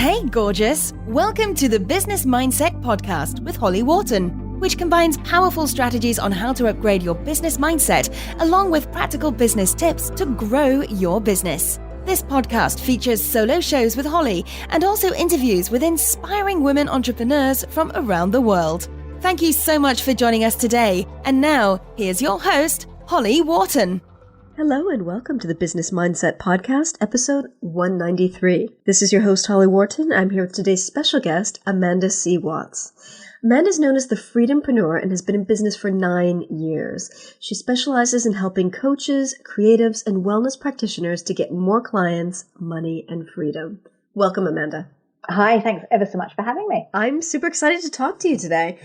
Hey, gorgeous! Welcome to the Business Mindset Podcast with Holly Wharton, which combines powerful strategies on how to upgrade your business mindset, along with practical business tips to grow your business. This podcast features solo shows with Holly and also interviews with inspiring women entrepreneurs from around the world. Thank you so much for joining us today. And now, here's your host, Holly Wharton. Hello and welcome to the Business Mindset Podcast, episode 193. This is your host, Holly Wharton. I'm here with today's special guest, Amanda C. Watts. Amanda is known as the Freedompreneur and has been in business for 9 years. She specializes in helping coaches, creatives, and wellness practitioners to get more clients, money, and freedom. Welcome, Amanda. Hi, thanks ever so much for having me. I'm super excited to talk to you today.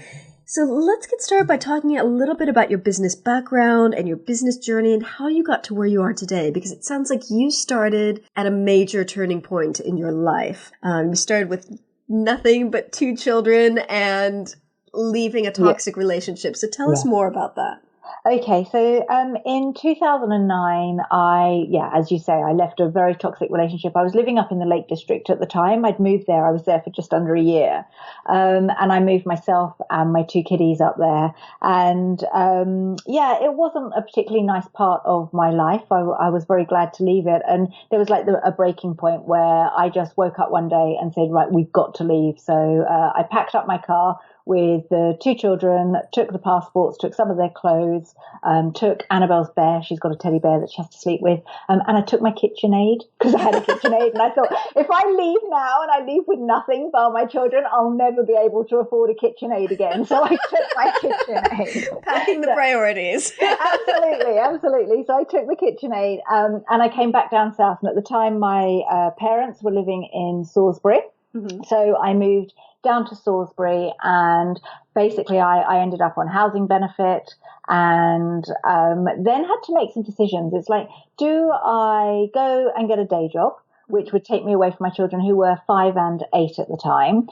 So let's get started by talking a little bit about your business background and your business journey and how you got to where you are today, because it sounds like you started at a major turning point in your life. You started with nothing but 2 children and leaving a toxic relationship. So tell us more about that. Okay, so in 2009, as you say, I left a very toxic relationship. I was living up in the Lake District at the time. I'd moved there. I was there for just under a year. And I moved myself and my 2 kiddies up there. And it wasn't a particularly nice part of my life. I was very glad to leave it. And there was a breaking point where I just woke up one day and said, right, we've got to leave. So I packed up my car with the 2 children, took the passports, took some of their clothes, took Annabelle's bear. She's got a teddy bear that she has to sleep with. And I took my KitchenAid because I had a KitchenAid. And I thought, if I leave now and I leave with nothing for my children, I'll never be able to afford a KitchenAid again. So I took my KitchenAid. Packing the priorities. Absolutely. So I took the KitchenAid and I came back down south. And at the time, my parents were living in Salisbury. Mm-hmm. So I moved down to Salisbury and basically I ended up on housing benefit and then had to make some decisions. It's like, do I go and get a day job, which would take me away from my children who were 5 and 8 at the time?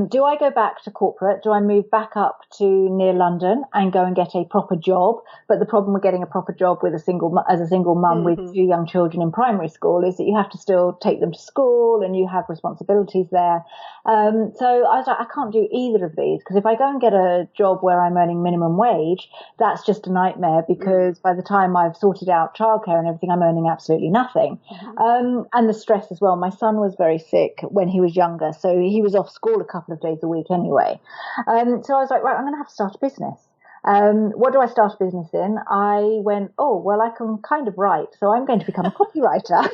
Do I go back to corporate? Do I move back up to near London and go and get a proper job? But the problem with getting a proper job with as a single mum with 2 young children in primary school is that you have to still take them to school and you have responsibilities there. So I was like, I can't do either of these, because if I go and get a job where I'm earning minimum wage, that's just a nightmare, because by the time I've sorted out childcare and everything, I'm earning absolutely nothing. And the stress as well. My son was very sick when he was younger, so he was off school a couple of days a week anyway. So I was like, right, I'm going to have to start a business. What do I start a business in? I went, I can kind of write, so I'm going to become a copywriter.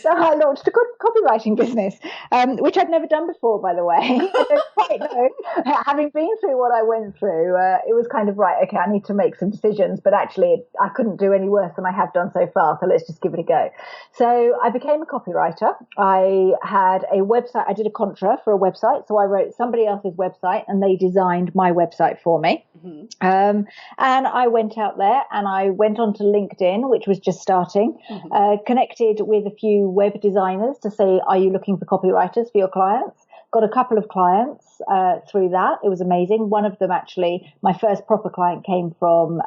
So I launched a copywriting business, which I'd never done before, by the way. I don't quite know. Having been through what I went through, it was kind of, right, okay, I need to make some decisions, but actually I couldn't do any worse than I have done so far, so let's just give it a go. So I became a copywriter. I had a website. I did a contra for a website, so I wrote somebody else's website and they designed my website for me. Mm-hmm. And I went out there and I went onto LinkedIn, which was just starting, connected with a few web designers to say, are you looking for copywriters for your clients? Got a couple of clients through that. It was amazing. One of them, actually, my first proper client came from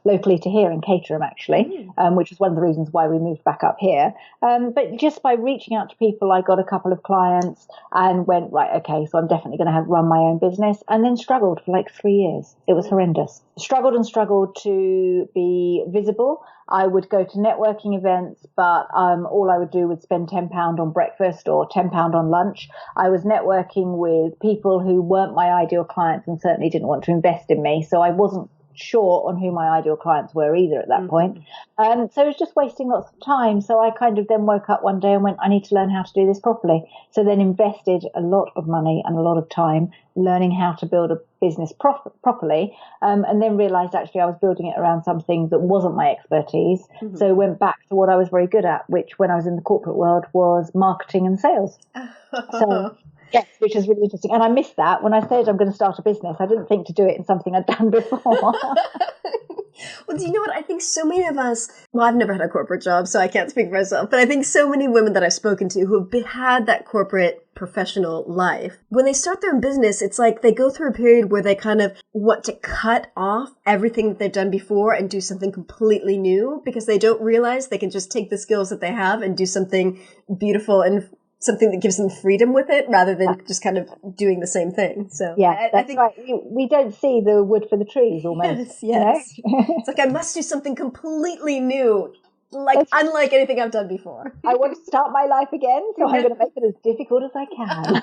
locally to here in Caterham, actually, which was one of the reasons why we moved back up here. But just by reaching out to people, I got a couple of clients and went, right, okay, so I'm definitely going to run my own business, and then struggled for 3 years. It was horrendous. Struggled to be visible. I would go to networking events, but all I would do was spend £10 on breakfast or £10 on lunch. I was networking with people who weren't my ideal clients and certainly didn't want to invest in me. So I wasn't sure on who my ideal clients were either at that point. So it was just wasting lots of time. So I kind of then woke up one day and went, I need to learn how to do this properly. So then invested a lot of money and a lot of time learning how to build a business properly, and then realized actually I was building it around something that wasn't my expertise. So went back to what I was very good at, which when I was in the corporate world was marketing and sales. So yes, which is really interesting. And I missed that when I said I'm going to start a business. I didn't think to do it in something I'd done before. Well, do you know what? I think so many of us, well, I've never had a corporate job, so I can't speak for myself, but I think so many women that I've spoken to who have had that corporate professional life, when they start their own business, it's like they go through a period where they kind of want to cut off everything that they've done before and do something completely new, because they don't realize they can just take the skills that they have and do something beautiful and something that gives them freedom with it rather than just kind of doing the same thing. So yeah, I think right. We don't see the wood for the trees almost. yes. You know? It's like I must do something completely new, like unlike anything I've done before. I want to start my life again, so I'm going to make it as difficult as I can.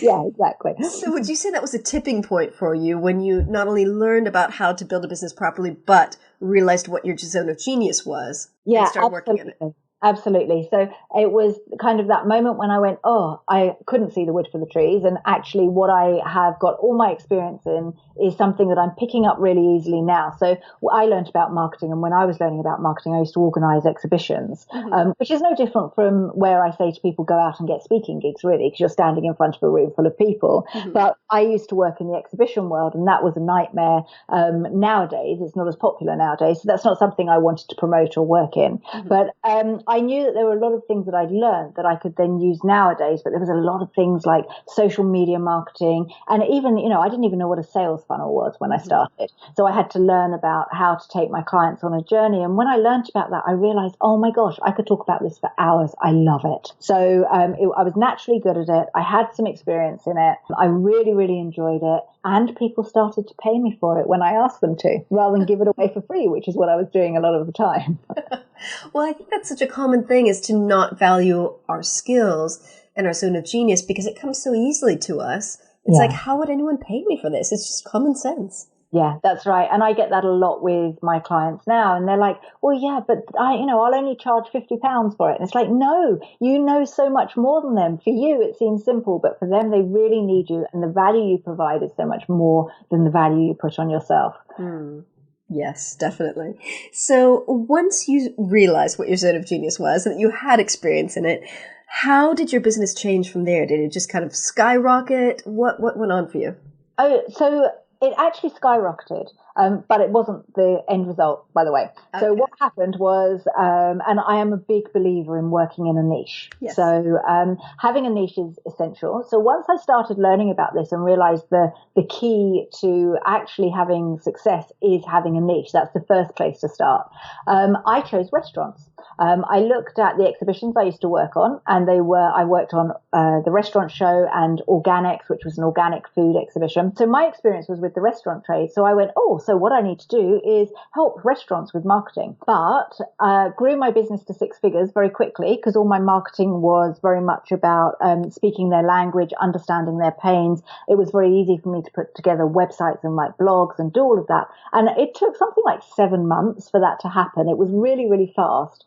Yeah, exactly. So would you say that was a tipping point for you when you not only learned about how to build a business properly, but realized what your zone of genius was and started working in it? Absolutely. So it was kind of that moment when I went, oh, I couldn't see the wood for the trees. And actually what I have got all my experience in is something that I'm picking up really easily now. So I learned about marketing. And when I was learning about marketing, I used to organize exhibitions, which is no different from where I say to people, go out and get speaking gigs, really, because you're standing in front of a room full of people. But I used to work in the exhibition world, and that was a nightmare. Nowadays, it's not as popular nowadays. So that's not something I wanted to promote or work in. But I knew that there were a lot of things that I'd learned that I could then use nowadays, but there was a lot of things like social media marketing. And even, I didn't even know what a sales funnel was when I started. So I had to learn about how to take my clients on a journey. And when I learned about that, I realized, oh my gosh, I could talk about this for hours. I love it. So I was naturally good at it. I had some experience in it. I really, really enjoyed it. And people started to pay me for it when I asked them to, rather than give it away for free, which is what I was doing a lot of the time. Well, I think that's such a common thing, is to not value our skills and our zone of genius because it comes so easily to us. It's like, how would anyone pay me for this? It's just common sense. Yeah, that's right. And I get that a lot with my clients now. And they're like, well, yeah, but I'll only charge £50 for it. And it's like, no, you know so much more than them. For you, it seems simple, but for them, they really need you. And the value you provide is so much more than the value you put on yourself. Yes, definitely. So once you realized what your zone of genius was and that you had experience in it, how did your business change from there? Did it just kind of skyrocket? What went on for you? Oh, so it actually skyrocketed, but it wasn't the end result, by the way. Okay. So what happened was, and I am a big believer in working in a niche. Yes. So having a niche is essential. So once I started learning about this and realized the key to actually having success is having a niche, that's the first place to start. I chose restaurants. I looked at the exhibitions I used to work on, and I worked on the restaurant show and Organics, which was an organic food exhibition. So my experience was with the restaurant trade. So I went, so what I need to do is help restaurants with marketing. But grew my business to 6 figures very quickly because all my marketing was very much about speaking their language, understanding their pains. It was very easy for me to put together websites and write blogs and do all of that. And it took something like 7 months for that to happen. It was really, really fast.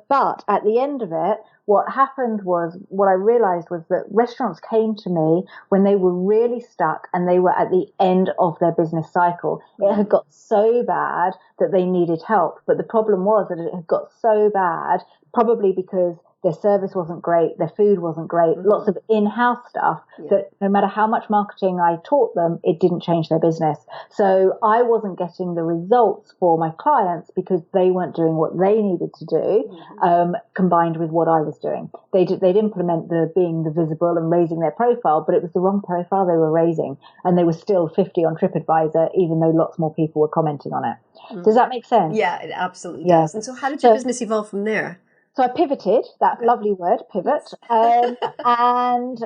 But at the end of it, what I realized was that restaurants came to me when they were really stuck and they were at the end of their business cycle. It had got so bad that they needed help. But the problem was that it had got so bad, probably because their service wasn't great, their food wasn't great, lots of in-house stuff that no matter how much marketing I taught them, it didn't change their business. So I wasn't getting the results for my clients because they weren't doing what they needed to do, combined with what I was doing. They'd implement being the visible and raising their profile, but it was the wrong profile they were raising. And they were still 50 on TripAdvisor, even though lots more people were commenting on it. Does that make sense? Yeah, it absolutely does. And so how did your business evolve from there? So I pivoted, that lovely word, pivot. And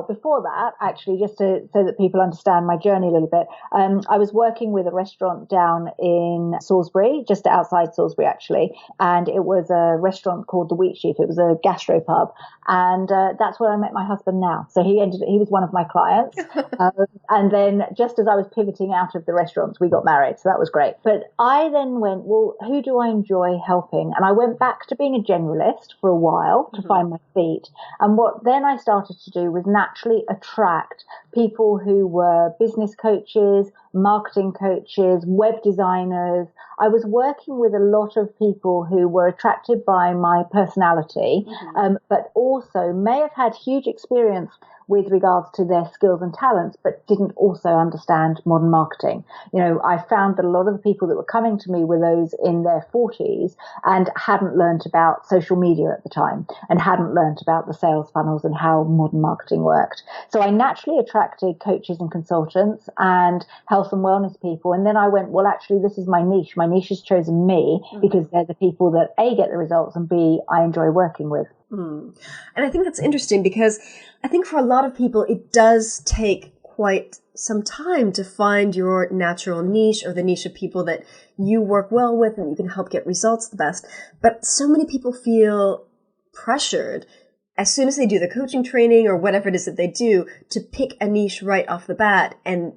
before that, actually, just so that people understand my journey a little bit, I was working with a restaurant down in Salisbury, just outside Salisbury, actually. And it was a restaurant called The Wheat Sheaf. It was a gastropub. And that's where I met my husband now. So he was one of my clients. And then just as I was pivoting out of the restaurants, we got married. So that was great. But I then went, well, who do I enjoy helping? And I went back to being a generalist for a while to find my feet. And what then I started to do was naturally attract people who were business coaches, marketing coaches, web designers. I was working with a lot of people who were attracted by my personality, but also may have had huge experience with regards to their skills and talents, but didn't also understand modern marketing. I found that a lot of the people that were coming to me were those in their 40s and hadn't learned about social media at the time and hadn't learned about the sales funnels and how modern marketing worked. So I naturally attracted coaches and consultants and health and wellness people. And then I went, well, actually, this is my niche. My niche has chosen me because they're the people that A, get the results, and B, I enjoy working with. And I think that's interesting because I think for a lot of people, it does take quite some time to find your natural niche or the niche of people that you work well with and you can help get results the best. But so many people feel pressured as soon as they do the coaching training or whatever it is that they do to pick a niche right off the bat. And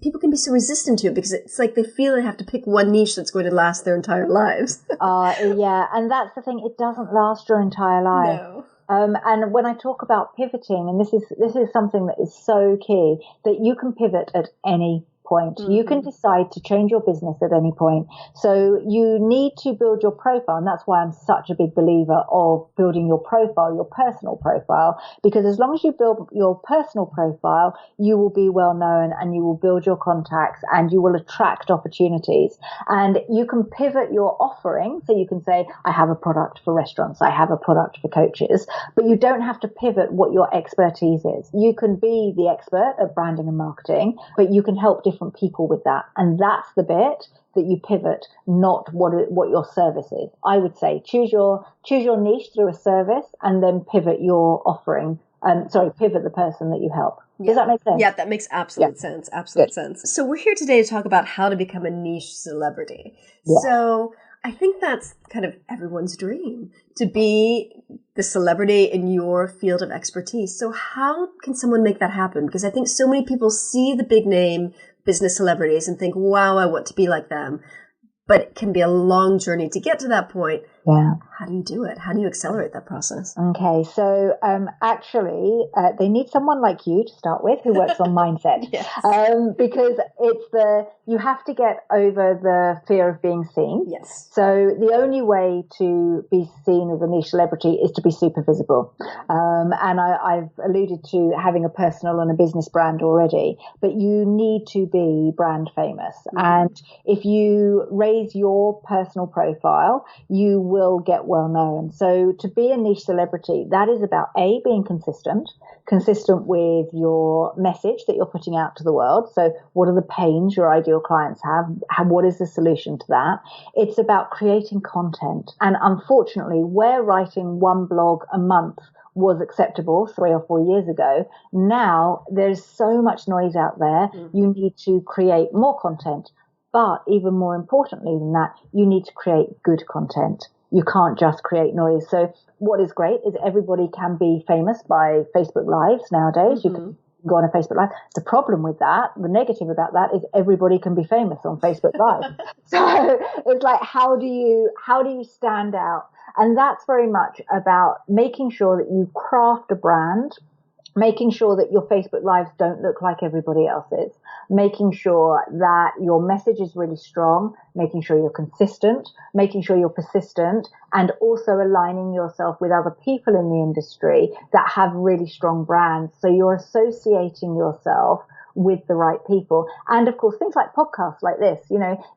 people can be so resistant to it because it's like they feel they have to pick one niche that's going to last their entire lives. Yeah, and that's the thing. It doesn't last your entire life. No. And when I talk about pivoting, and this is something that is so key, that you can pivot at any point. Mm-hmm. You can decide to change your business at any point. So you need to build your profile. And that's why I'm such a big believer of building your profile, your personal profile, because as long as you build your personal profile, you will be well known and you will build your contacts and you will attract opportunities. And you can pivot your offering. So you can say, I have a product for restaurants. I have a product for coaches, but you don't have to pivot what your expertise is. You can be the expert at branding and marketing, but you can help different people with that. And that's the bit that you pivot, not what your service is. I would say choose your niche through a service and then pivot your offering. Pivot the person that you help. Does that make sense? Yeah, that makes absolute sense. Absolute sense. So we're here today to talk about how to become a niche celebrity. Yeah. So I think that's kind of everyone's dream, to be the celebrity in your field of expertise. So how can someone make that happen? Because I think so many people see the big name business celebrities and think, wow, I want to be like them. But it can be a long journey to get to that point. Yeah. How do you do it? How do you accelerate that process? Okay, so actually, they need someone like you to start with who works on mindset. Yes. Because you have to get over the fear of being seen. Yes. So the only way to be seen as a niche celebrity is to be super visible. And I've alluded to having a personal and a business brand already, but you need to be brand famous. Mm-hmm. And if you raise your personal profile, you will get well known. So to be a niche celebrity, that is about being consistent with your message that you're putting out to the world. So what are the pains your ideal clients have? What is the solution to that? It's about creating content. And unfortunately, where writing one blog a month was acceptable 3 or 4 years ago, now there's so much noise out there. Mm-hmm. You need to create more content. But even more importantly than that, you need to create good content. You can't just create noise. So what is great is everybody can be famous by Facebook Lives nowadays. Mm-hmm. You can go on a Facebook Live. The problem with that, the negative about that, is everybody can be famous on Facebook Live. So it's like, how do you stand out? And that's very much about making sure that you craft a brand, making sure that your Facebook Lives don't look like everybody else's, making sure that your message is really strong, making sure you're consistent, making sure you're persistent, and also aligning yourself with other people in the industry that have really strong brands. So you're associating yourself with the right people. And of course, things like podcasts like this,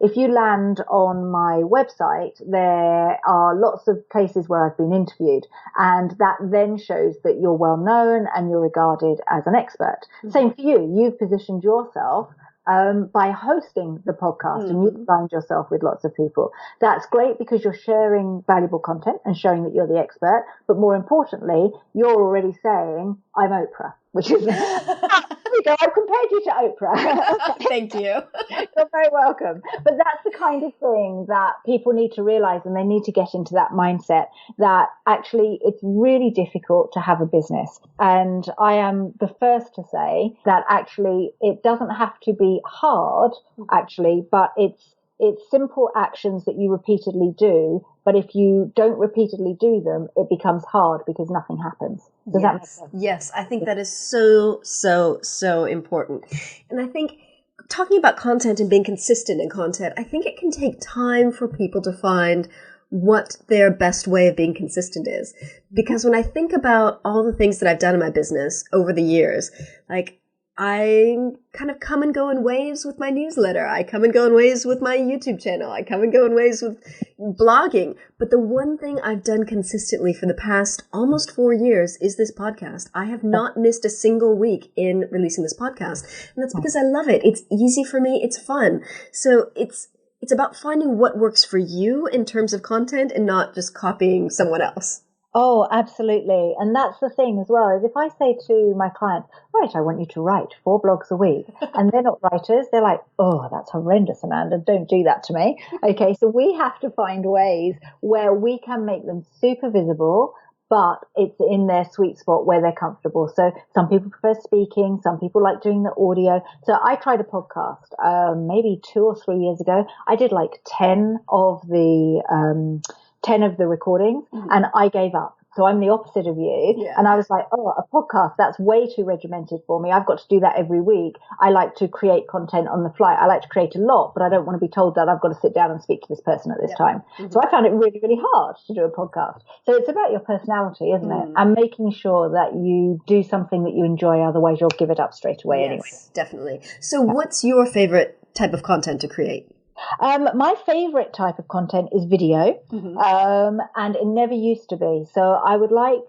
if you land on my website, there are lots of places where I've been interviewed, and that then shows that you're well known and you're regarded as an expert. Mm-hmm. Same for you. You've positioned yourself by hosting the podcast, and you've aligned yourself with lots of people. That's great because you're sharing valuable content and showing that you're the expert. But more importantly, you're already saying, I'm Oprah, which is, I've compared you to Oprah. Thank you. You're very welcome. But that's the kind of thing that people need to realize, and they need to get into that mindset that actually it's really difficult to have a business. And I am the first to say that actually it doesn't have to be hard, actually, but it's simple actions that you repeatedly do. But if you don't repeatedly do them, it becomes hard because nothing happens. Does that make sense? Yes, I think that is so, so, so important. And I think talking about content and being consistent in content, I think it can take time for people to find what their best way of being consistent is. Because when I think about all the things that I've done in my business over the years, like I kind of come and go in waves with my newsletter. I come and go in waves with my YouTube channel. I come and go in waves with blogging. But the one thing I've done consistently for the past almost 4 years is this podcast. I have not missed a single week in releasing this podcast. And that's because I love it. It's easy for me. It's fun. So it's about finding what works for you in terms of content and not just copying someone else. Oh, absolutely. And that's the thing as well, is if I say to my clients, right, I want you to write 4 blogs a week, and they're not writers, they're like, oh, that's horrendous, Amanda. Don't do that to me. Okay. So we have to find ways where we can make them super visible, but it's in their sweet spot where they're comfortable. So some people prefer speaking. Some people like doing the audio. So I tried a podcast, maybe 2 or 3 years ago. I did like 10 of the recordings, and I gave up. So I'm the opposite of you. Yeah. And I was like, oh, a podcast, that's way too regimented for me. I've got to do that every week. I like to create content on the fly. I like to create a lot, but I don't want to be told that I've got to sit down and speak to this person at this time. So I found it really, really hard to do a podcast. So it's about your personality, isn't it? And making sure that you do something that you enjoy. Otherwise, you'll give it up straight away anyway. Definitely. So what's your favorite type of content to create? My favorite type of content is video, and it never used to be. So I would like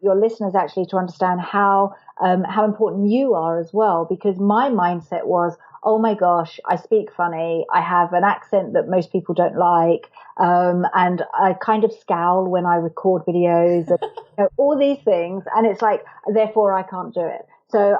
your listeners actually to understand how important you are as well, because my mindset was, oh my gosh, I speak funny. I have an accent that most people don't like. And I kind of scowl when I record videos and all these things. And it's like, therefore I can't do it. So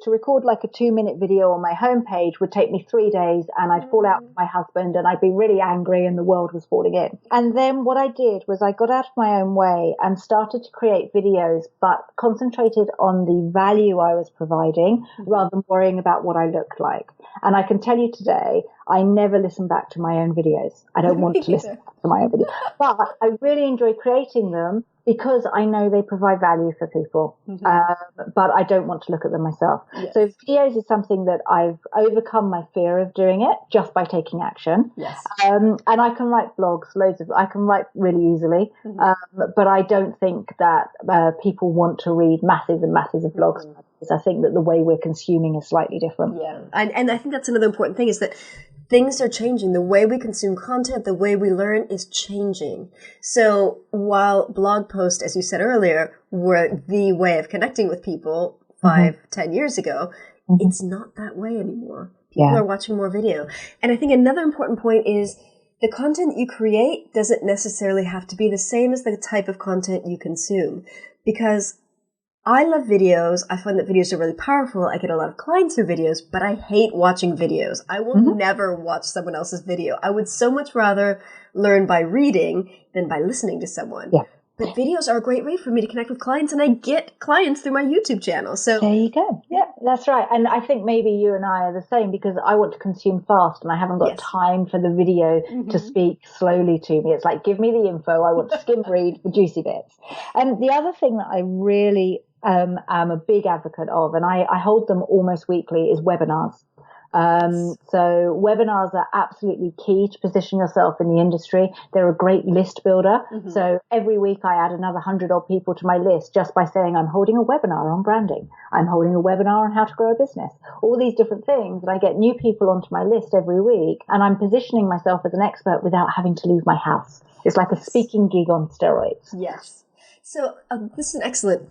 to record like a 2-minute video on my homepage would take me 3 days, and I'd fall out with my husband and I'd be really angry and the world was falling in. And then what I did was I got out of my own way and started to create videos, but concentrated on the value I was providing rather than worrying about what I looked like. And I can tell you today, I never listen back to my own videos. I don't want to listen back to my own videos, but I really enjoy creating them because I know they provide value for people, but I don't want to look at them myself. Yes. So videos is something that I've overcome my fear of doing it just by taking action. Yes. And I can write blogs, I can write really easily, but I don't think that people want to read masses and masses of blogs. I think that the way we're consuming is slightly different. Yeah, and I think that's another important thing is that things are changing. The way we consume content, the way we learn is changing. So while blog posts, as you said earlier, were the way of connecting with people 5-10 years ago, it's not that way anymore. People are watching more video. And I think another important point is the content you create doesn't necessarily have to be the same as the type of content you consume, because I love videos. I find that videos are really powerful. I get a lot of clients through videos, but I hate watching videos. I will never watch someone else's video. I would so much rather learn by reading than by listening to someone. Yeah. But videos are a great way for me to connect with clients, and I get clients through my YouTube channel. So there you go. Yeah, that's right. And I think maybe you and I are the same, because I want to consume fast and I haven't got time for the video to speak slowly to me. It's like, give me the info. I want to skim read the juicy bits. And the other thing that I really am a big advocate of, and I hold them almost weekly, is webinars. So webinars are absolutely key to position yourself in the industry. They're a great list builder. So every week I add another 100 odd people to my list just by saying I'm holding a webinar on branding. I'm holding a webinar on how to grow a business. All these different things. And I get new people onto my list every week, and I'm positioning myself as an expert without having to leave my house. It's like a speaking gig on steroids. Yes. So this is an excellent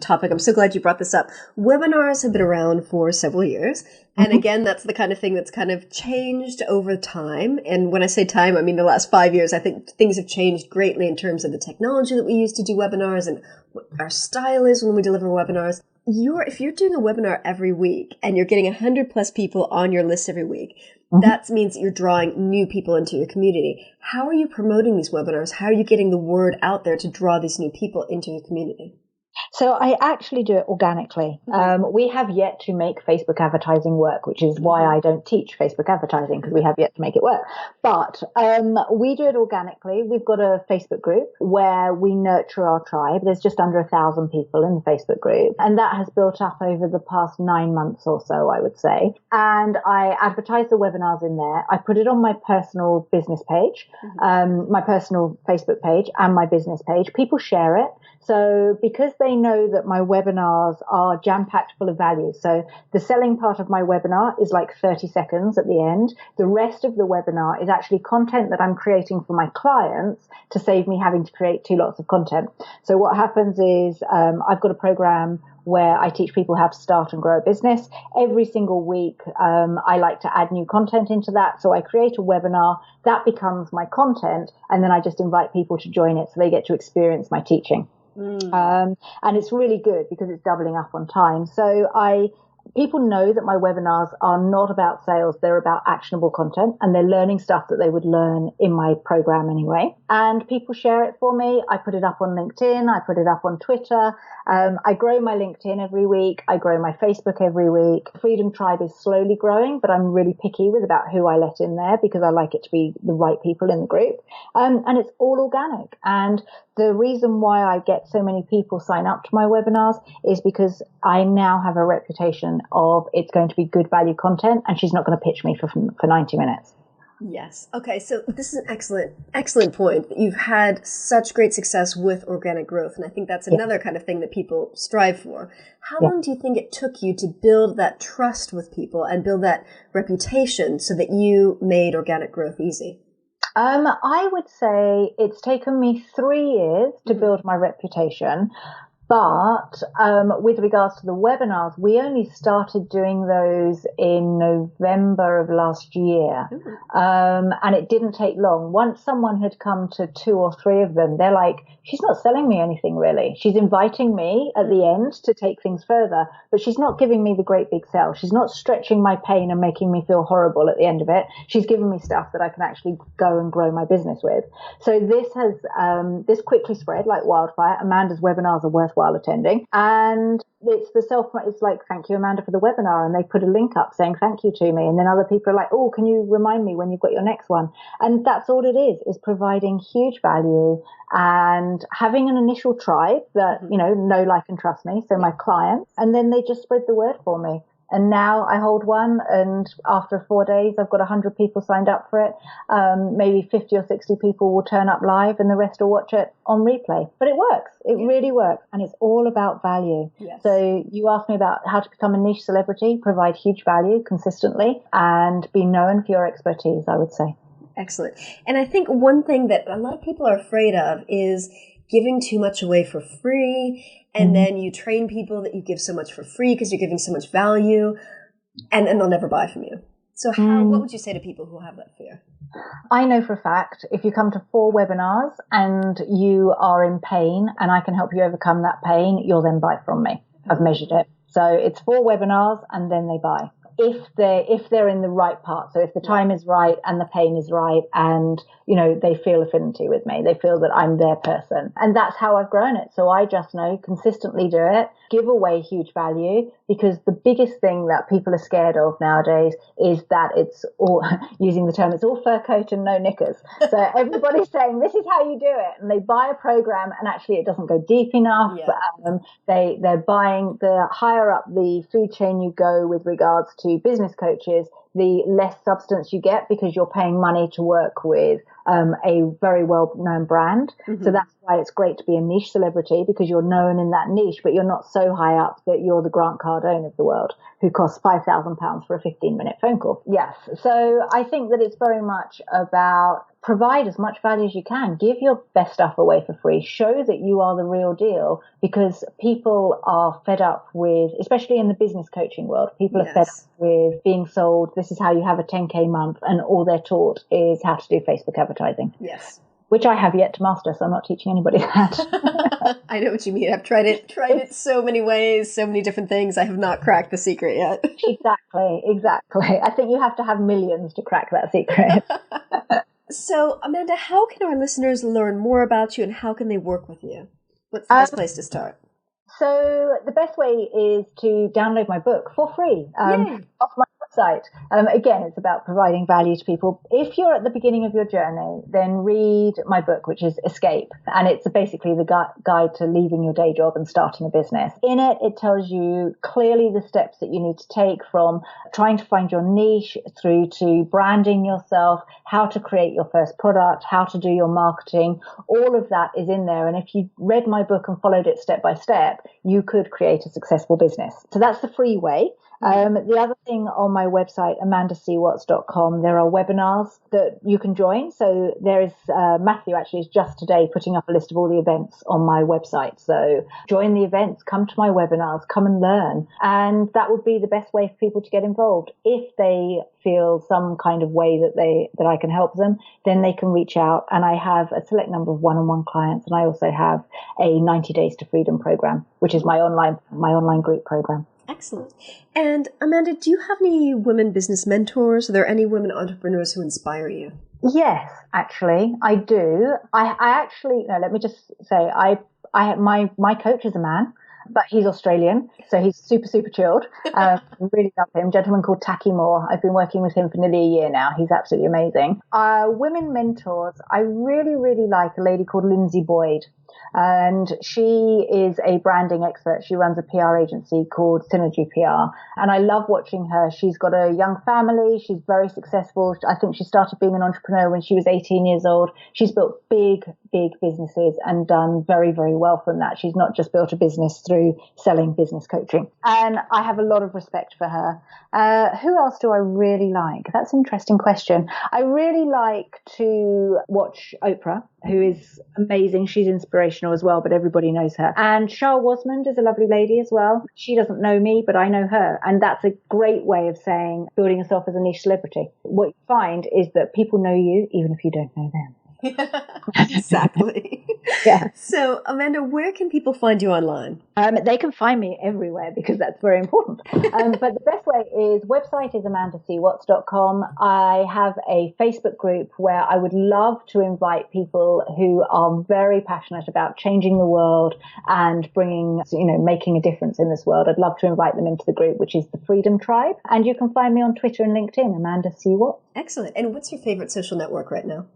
topic. I'm so glad you brought this up. Webinars have been around for several years. And again, that's the kind of thing that's kind of changed over time. And when I say time, I mean the last 5 years. I think things have changed greatly in terms of the technology that we use to do webinars and what our style is when we deliver webinars. If you're doing a webinar every week and you're getting 100 plus people on your list every week, that means that you're drawing new people into your community. How are you promoting these webinars? How are you getting the word out there to draw these new people into your community? So I actually do it organically. We have yet to make Facebook advertising work, which is why I don't teach Facebook advertising, because we have yet to make it work. But we do it organically. We've got a Facebook group where we nurture our tribe. There's just under 1,000 people in the Facebook group, and that has built up over the past 9 months or so, I would say. And I advertise the webinars in there. I put it on my personal business page, my personal Facebook page and my business page. People share it. So because they know that my webinars are jam-packed full of value. So the selling part of my webinar is like 30 seconds at the end. The rest of the webinar is actually content that I'm creating for my clients to save me having to create 2 lots of content. So what happens is I've got a program where I teach people how to start and grow a business. Every single week, I like to add new content into that. So I create a webinar that becomes my content, and then I just invite people to join it so they get to experience my teaching. And it's really good because it's doubling up on time. So people know that my webinars are not about sales. They're about actionable content, and they're learning stuff that they would learn in my program anyway. And people share it for me. I put it up on LinkedIn. I put it up on Twitter. I grow my LinkedIn every week. I grow my Facebook every week. Freedom Tribe is slowly growing, but I'm really picky with about who I let in there because I like it to be the right people in the group. And it's all organic. And the reason why I get so many people sign up to my webinars is because I now have a reputation of it's going to be good value content, and she's not going to pitch me for 90 minutes. Yes. Okay. So this is an excellent point. You've had such great success with organic growth. And I think that's another kind of thing that people strive for. How long do you think it took you to build that trust with people and build that reputation so that you made organic growth easy? I would say it's taken me 3 years to build my reputation. But with regards to the webinars, we only started doing those in November of last year. And it didn't take long. Once someone had come to 2 or 3 of them, they're like, she's not selling me anything really. She's inviting me at the end to take things further, but she's not giving me the great big sell. She's not stretching my pain and making me feel horrible at the end of it. She's giving me stuff that I can actually go and grow my business with. So this quickly spread like wildfire. Amanda's webinars are worthwhile attending, and it's like, thank you, Amanda, for the webinar, and they put a link up saying thank you to me, and then other people are like, oh, can you remind me when you've got your next one? And that's all it is providing huge value and having an initial tribe that know, like, and trust me, so my clients, and then they just spread the word for me. And now I hold one, and after 4 days, I've got 100 people signed up for it. Maybe 50 or 60 people will turn up live, and the rest will watch it on replay. But it works. It really works. And it's all about value. Yes. So you asked me about how to become a niche celebrity, provide huge value consistently, and be known for your expertise, I would say. Excellent. And I think one thing that a lot of people are afraid of is giving too much away for free. And then you train people that you give so much for free because you're giving so much value, and they'll never buy from you. So what would you say to people who have that fear? I know for a fact, if you come to 4 webinars and you are in pain and I can help you overcome that pain, you'll then buy from me. I've measured it. So it's 4 webinars and then they buy. If they're in the right part. So if the time is right and the pain is right, and they feel affinity with me, they feel that I'm their person, and that's how I've grown it. So I just know, consistently do it, give away huge value, because the biggest thing that people are scared of nowadays is that it's all, using the term, it's all fur coat and no knickers. So everybody's saying this is how you do it, and they buy a program and actually it doesn't go deep enough. They're buying, the higher up the food chain you go with regards to business coaches, the less substance you get, because you're paying money to work with a very well-known brand. So that's why it's great to be a niche celebrity, because you're known in that niche, but you're not so high up that you're the Grant Cardone of the world who costs £5,000 for a 15-minute phone call. Yes. So I think that it's very much about provide as much value as you can. Give your best stuff away for free. Show that you are the real deal, because people are fed up with, especially in the business coaching world, people are fed up with being sold, this is how you have a 10K month, and all they're taught is how to do Facebook advertising. Yes. Which I have yet to master, so I'm not teaching anybody that. I know what you mean. I've tried it so many ways, so many different things. I have not cracked the secret yet. Exactly. I think you have to have millions to crack that secret. So, Amanda, how can our listeners learn more about you, and how can they work with you? What's the best place to start? So the best way is to download my book for free off my website. Again, it's about providing value to people. If you're at the beginning of your journey, then read my book, which is Escape. And it's basically the guide to leaving your day job and starting a business. In it, it tells you clearly the steps that you need to take, from trying to find your niche through to branding yourself, how to create your first product, how to do your marketing. All of that is in there. And if you read my book and followed it step by step, you could create a successful business. So that's the free way. The other thing on my website, amandacwatts.com, there are webinars that you can join. So there is, Matthew actually is just today putting up a list of all the events on my website. So join the events, come to my webinars, come and learn. And that would be the best way for people to get involved. If they feel some kind of way that I can help them, then they can reach out. And I have a select number of one-on-one clients. And I also have a 90 Days to Freedom program, which is my online group program. Excellent. And Amanda, do you have any women business mentors? Are there any women entrepreneurs who inspire you? Yes, actually, I do. I actually, no, let me just say, my coach is a man, but he's Australian, so he's super, super chilled. Really love him. A gentleman called Taki Moore. I've been working with him for nearly a year now. He's absolutely amazing. Women mentors, I really, really like a lady called Lindsay Boyd. And she is a branding expert. She runs a PR agency called Synergy PR. And I love watching her. She's got a young family. She's very successful. I think she started being an entrepreneur when she was 18 years old. She's built big, big businesses and done very, very well from that. She's not just built a business through selling business coaching. And I have a lot of respect for her. Who else do I really like? That's an interesting question. I really like to watch Oprah, who is amazing. She's inspirational as well, but everybody knows her. And Charlotte Wasmond is a lovely lady as well. She doesn't know me, but I know her. And that's a great way of saying building yourself as a niche celebrity. What you find is that people know you even if you don't know them. Exactly. Yeah. So, Amanda, where can people find you online? They can find me everywhere because that's very important. But the best way is website is amandacwatts.com. I have a Facebook group where I would love to invite people who are very passionate about changing the world and making a difference in this world. I'd love to invite them into the group, which is the Freedom Tribe. And you can find me on Twitter and LinkedIn, Amanda C. Watts. Excellent. And what's your favorite social network right now?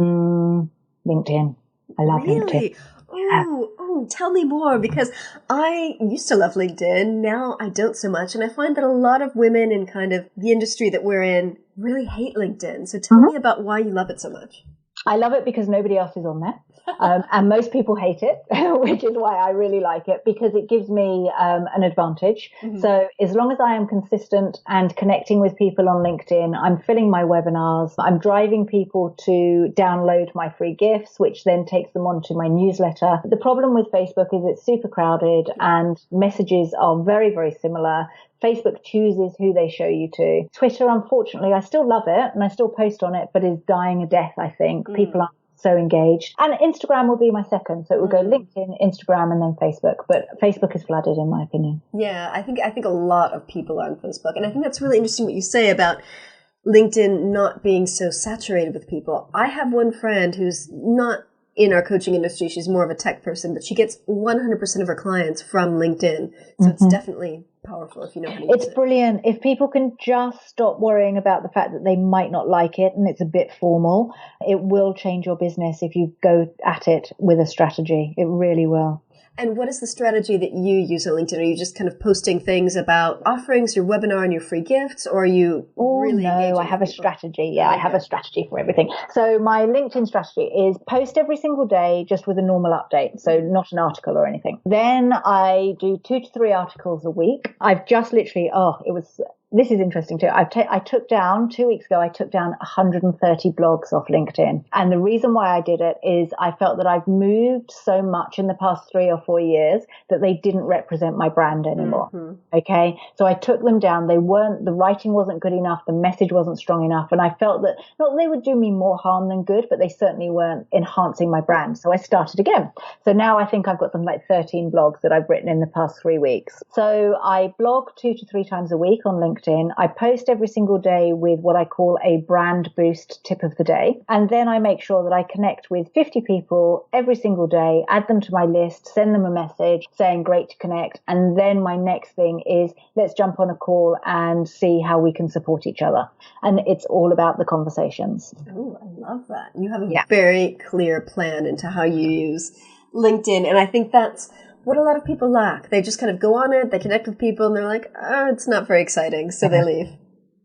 LinkedIn. I love LinkedIn. Oh, tell me more, because I used to love LinkedIn. Now I don't so much. And I find that a lot of women in kind of the industry that we're in really hate LinkedIn. So tell me about why you love it so much. I love it because nobody else is on there. And most people hate it, which is why I really like it, because it gives me an advantage. Mm-hmm. So as long as I am consistent and connecting with people on LinkedIn, I'm filling my webinars, I'm driving people to download my free gifts, which then takes them onto my newsletter. The problem with Facebook is it's super crowded and messages are very, very similar. Facebook chooses who they show you to. Twitter, unfortunately, I still love it and I still post on it, but is dying a death, I think. People aren't so engaged. And Instagram will be my second. So it will go LinkedIn, Instagram, and then Facebook. But Facebook is flooded, in my opinion. Yeah, I think a lot of people are on Facebook. And I think that's really interesting what you say about LinkedIn not being so saturated with people. I have one friend who's not in our coaching industry. She's more of a tech person, but she gets 100% of her clients from LinkedIn. So it's definitely powerful if you know how to use it. It's brilliant. If people can just stop worrying about the fact that they might not like it and it's a bit formal, it will change your business if you go at it with a strategy. It really will. And what is the strategy that you use on LinkedIn? Are you just kind of posting things about offerings, your webinar, and your free gifts, or are you really engaging? No, I have a strategy. Yeah, I have a strategy for everything. So my LinkedIn strategy is post every single day just with a normal update, so not an article or anything. Then I do 2 to 3 articles a week. I've just literally, this is interesting too. I took down 2 weeks ago, I took down 130 blogs off LinkedIn. And the reason why I did it is I felt that I've moved so much in the past 3 or 4 years that they didn't represent my brand anymore. Mm-hmm. Okay. So I took them down. The writing wasn't good enough. The message wasn't strong enough. And I felt that not that they would do me more harm than good, but they certainly weren't enhancing my brand. So I started again. So now I think I've got something like 13 blogs that I've written in the past 3 weeks. So I blog 2 to 3 times a week on LinkedIn. LinkedIn. I post every single day with what I call a brand boost tip of the day. And then I make sure that I connect with 50 people every single day, add them to my list, send them a message saying great to connect. And then my next thing is let's jump on a call and see how we can support each other. And it's all about the conversations. Oh, I love that. You have a very clear plan into how you use LinkedIn. And I think that's what a lot of people lack. They just kind of go on it, they connect with people, and they're like, oh, it's not very exciting. So they leave.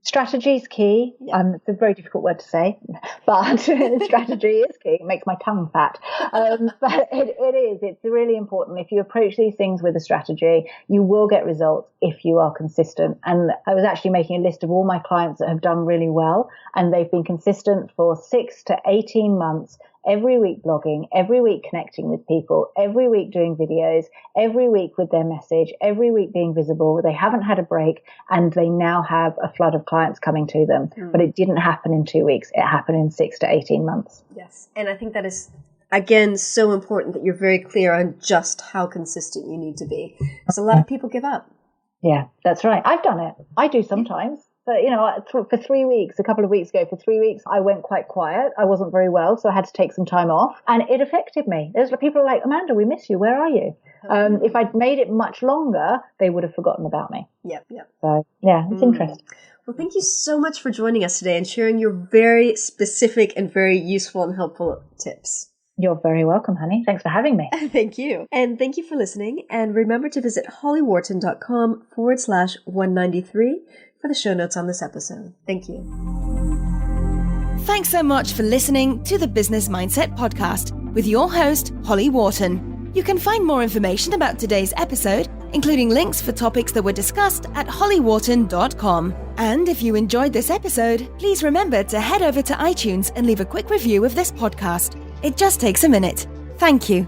Strategy is key. It's a very difficult word to say, but strategy is key. It makes my tongue fat. But it is. It's really important. If you approach these things with a strategy, you will get results if you are consistent. And I was actually making a list of all my clients that have done really well, and they've been consistent for 6 to 18 months. Every week blogging, every week connecting with people, every week doing videos, every week with their message, every week being visible. They haven't had a break, and they now have a flood of clients coming to them. But it didn't happen in 2 weeks. It happened in 6 to 18 months. Yes. And I think that is, again, so important that you're very clear on just how consistent you need to be. Because a lot of people give up. Yeah, that's right. I've done it. I do sometimes. But, for 3 weeks, a couple of weeks ago, for 3 weeks, I went quite quiet. I wasn't very well, so I had to take some time off. And it affected me. There's people are like, Amanda, we miss you. Where are you? If I'd made it much longer, they would have forgotten about me. Yep. So, yeah, it's interesting. Well, thank you so much for joining us today and sharing your very specific and very useful and helpful tips. You're very welcome, honey. Thanks for having me. Thank you. And thank you for listening. And remember to visit hollywharton.com/193 for the show notes on this episode. Thank you. Thanks so much for listening to the Business Mindset Podcast with your host, Holly Wharton. You can find more information about today's episode, including links for topics that were discussed at hollywharton.com. And if you enjoyed this episode, please remember to head over to iTunes and leave a quick review of this podcast. It just takes a minute. Thank you.